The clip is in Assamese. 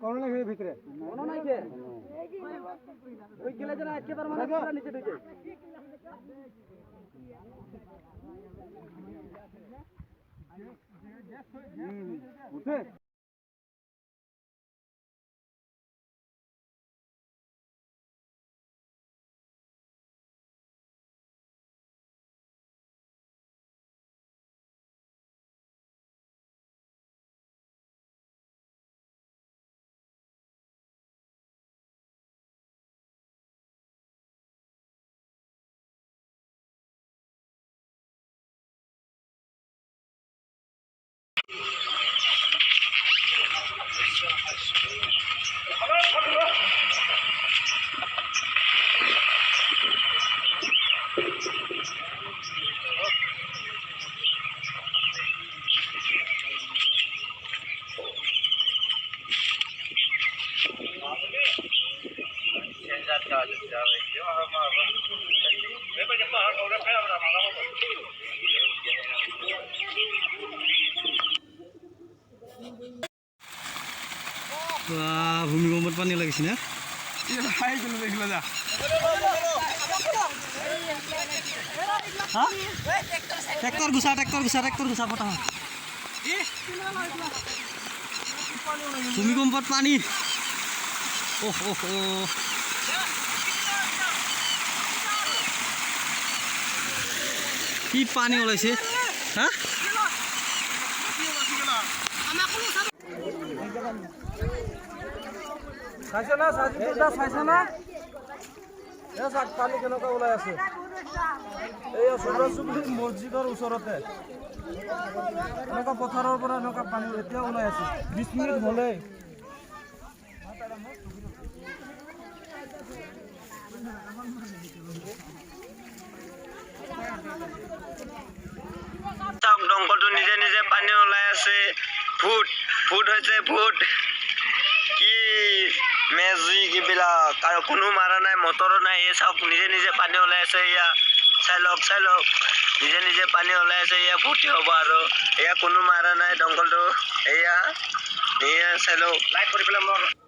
কোন নাই ভিতৰে কোন নাই কে ওই গেলে যেন একেবাৰে মানে পুৰো নিচে ঢুকে উঠে ভূমিকম্পত পানী লাগিছে না ট্ৰেক্টৰ গুচা পতা ভূমিকম্পত পানী কি পানী ওলাইছে হা চাইছে না চাইছে না পানী কেনেকুৱা ওলাই আছে এই চুবুৰী মছজিদৰ ওচৰতে এনেকুৱা পথাৰৰ পৰা এনেকুৱা পানী এতিয়া ওলাই আছে 20 মিনিট হ'লেই দংকলটো নিজে নিজে পানী ওলাই আছে ফুট হৈছে ফুট কি মেজিক এইবিলাক আৰু কোনো মাৰা নাই মটৰো নাই এই চাওক নিজে নিজে পানী ওলাই আছে এয়া চাই লওক নিজে নিজে পানী ওলাই আছে এয়া ভৰ্তি হ'ব আৰু এয়া কোনো মাৰা নাই দংকলটো এয়া চাই লওক লাইট কৰি পেলাই